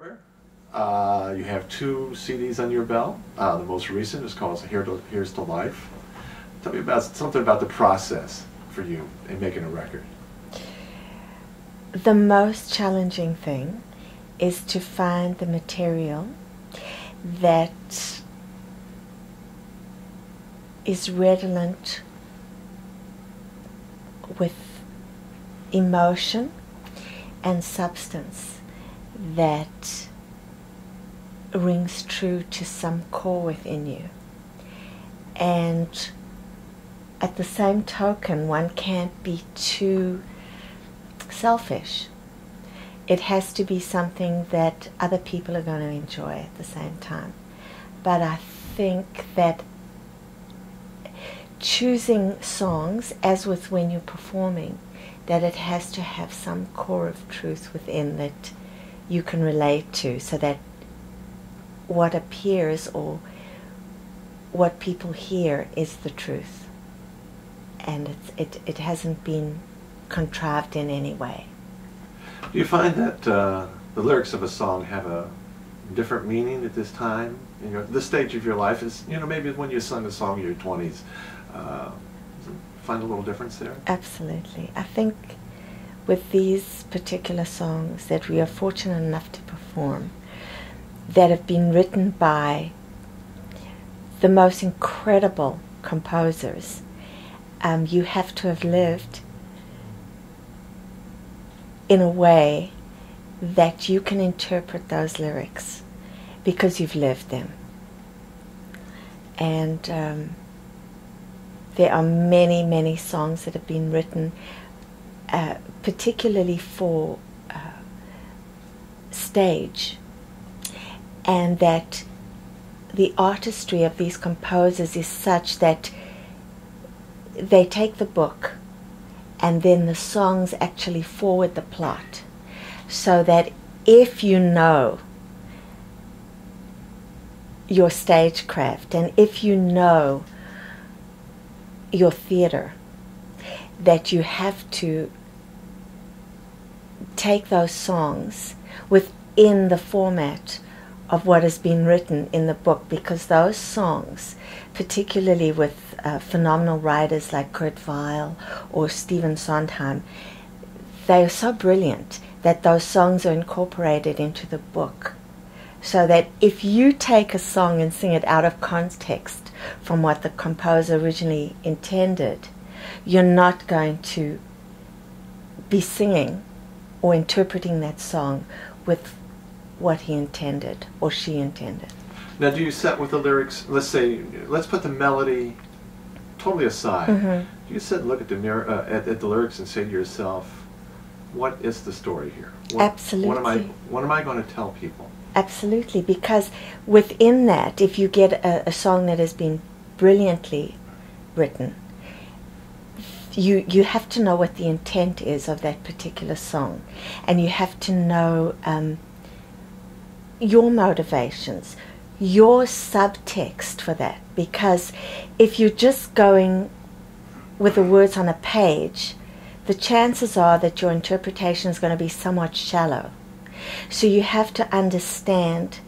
Garber. You have 2 CDs on your belt. The most recent is called Here's to Life. Tell me about something about the process for you in making a record. The most challenging thing is to find the material that is redolent with emotion and substance that rings true to some core within you. And at the same token, one can't be too selfish. It has to be something that other people are going to enjoy at the same time. But I think that choosing songs, as with when you're performing, that it has to have some core of truth within that you can relate to, so that what appears or what people hear is the truth, and it hasn't been contrived in any way. Do you find that the lyrics of a song have a different meaning at this time? You know, this stage of your life is, you know, maybe when you sung a song in your 20s. Find a little difference there? Absolutely. I think with these particular songs that we are fortunate enough to perform, that have been written by the most incredible composers, you have to have lived in a way that you can interpret those lyrics because you've lived them. And there are many, many songs that have been written particularly for stage, and that the artistry of these composers is such that they take the book and then the songs actually forward the plot, so that if you know your stagecraft and if you know your theater, that you have to take those songs within the format of what has been written in the book, because those songs, particularly with phenomenal writers like Kurt Weill or Stephen Sondheim, they are so brilliant that those songs are incorporated into the book, so that if you take a song and sing it out of context from what the composer originally intended, you're not going to be singing or interpreting that song with what he intended or she intended. Now, do you set with the lyrics, let's put the melody totally aside. Mm-hmm. Do you sit and look at the mirror, at the lyrics and say to yourself, what is the story here? Absolutely. What am I going to tell people? Absolutely, because within that, if you get a song that has been brilliantly written, you have to know what the intent is of that particular song, and you have to know your motivations, your subtext for that, because if you're just going with the words on a page, the chances are that your interpretation is going to be somewhat shallow. So you have to understand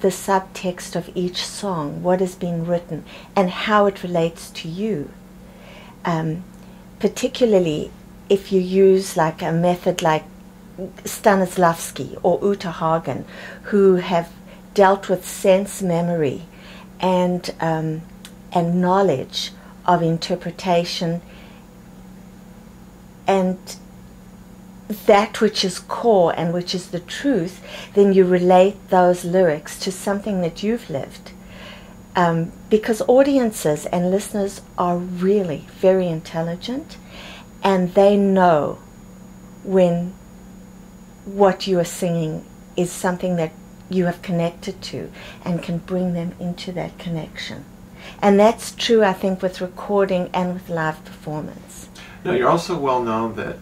the subtext of each song, what is being written, and how it relates to you. Particularly if you use like a method like Stanislavski or Uta Hagen, who have dealt with sense memory and knowledge of interpretation and that which is core and which is the truth, then you relate those lyrics to something that you've lived. Because audiences and listeners are really very intelligent, and they know when what you are singing is something that you have connected to and can bring them into that connection. And that's true, I think, with recording and with live performance. Now, you're also well known that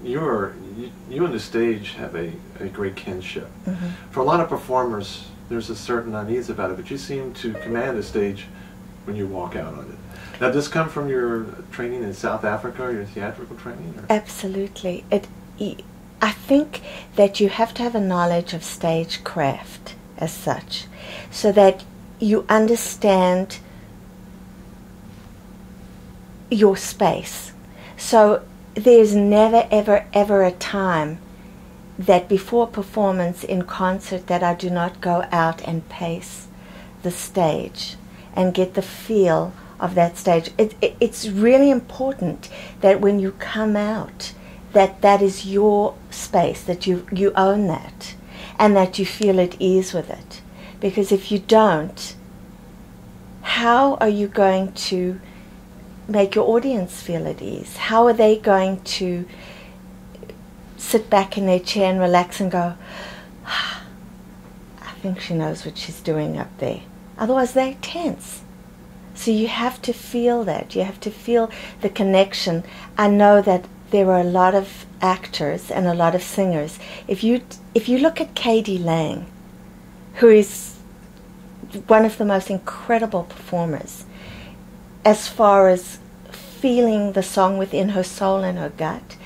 you and the stage have a great kinship. Mm-hmm. For a lot of performers, there's a certain unease about it, but you seem to command the stage when you walk out on it. Now, does this come from your training in South Africa, or your theatrical training? Or? Absolutely. I think that you have to have a knowledge of stagecraft as such, so that you understand your space. So there's never, ever, ever a time that before performance in concert that I do not go out and pace the stage and get the feel of that stage. It's really important that when you come out, that is your space, that you own that, and that you feel at ease with it. Because if you don't, how are you going to make your audience feel at ease? How are they going to sit back in their chair and relax and go, I think she knows what she's doing up there? Otherwise they're tense. So you have to feel that. You have to feel the connection. I know that there are a lot of actors and a lot of singers. If you look at K.D. Lang, who is one of the most incredible performers, as far as feeling the song within her soul and her gut,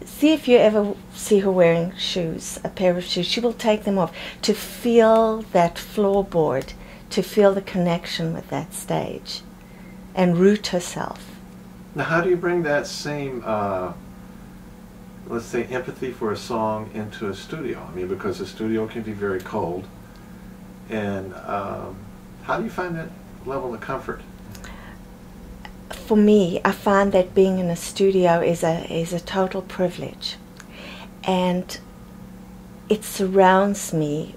see if you ever see her wearing shoes, a pair of shoes. She will take them off to feel that floorboard, to feel the connection with that stage and root herself. Now, how do you bring that same, let's say, empathy for a song into a studio? I mean, because a studio can be very cold. And how do you find that level of comfort? For me, I find that being in a studio is a total privilege. And it surrounds me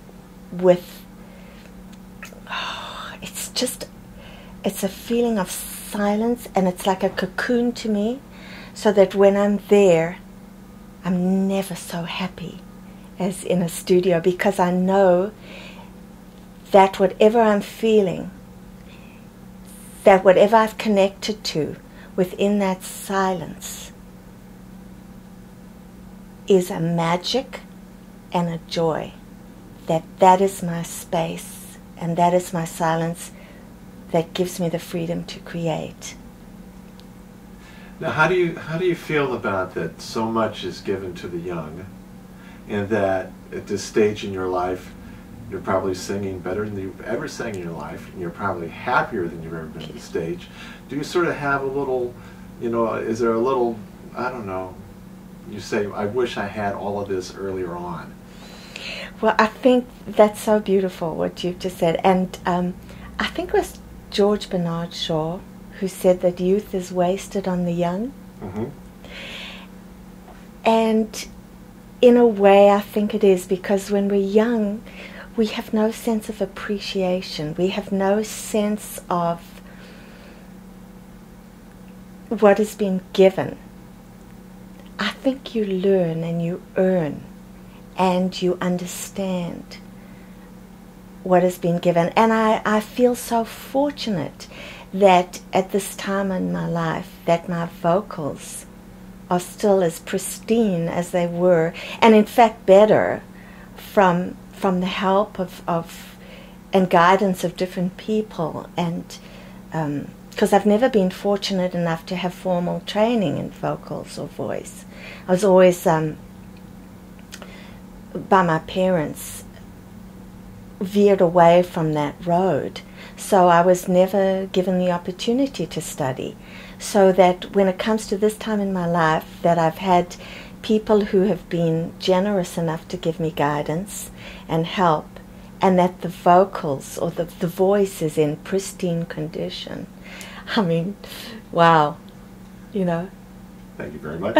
with, it's a feeling of silence, and it's like a cocoon to me, so that when I'm there, I'm never so happy as in a studio, because I know that whatever I'm feeling, that whatever I've connected to within that silence is a magic and a joy, that is my space and that is my silence that gives me the freedom to create. Now, how do you feel about that so much is given to the young, and that at this stage in your life you're probably singing better than you've ever sang in your life, and you're probably happier than you've ever been on the stage? Do you sort of have a little, is there a little, I don't know, you say, I wish I had all of this earlier on? Well, I think that's so beautiful what you've just said, and I think it was George Bernard Shaw who said that youth is wasted on the young. Mm-hmm. And in a way I think it is, because when we're young we have no sense of appreciation, we have no sense of what has been given. I think you learn and you earn and you understand what has been given. And I feel so fortunate that at this time in my life that my vocals are still as pristine as they were, and in fact better, from the help of and guidance of different people. And because I've never been fortunate enough to have formal training in vocals or voice. I was always by my parents veered away from that road, so I was never given the opportunity to study. So that when it comes to this time in my life, that I've had people who have been generous enough to give me guidance and help, and that the vocals or the voice is in pristine condition. I mean, wow, Thank you very much.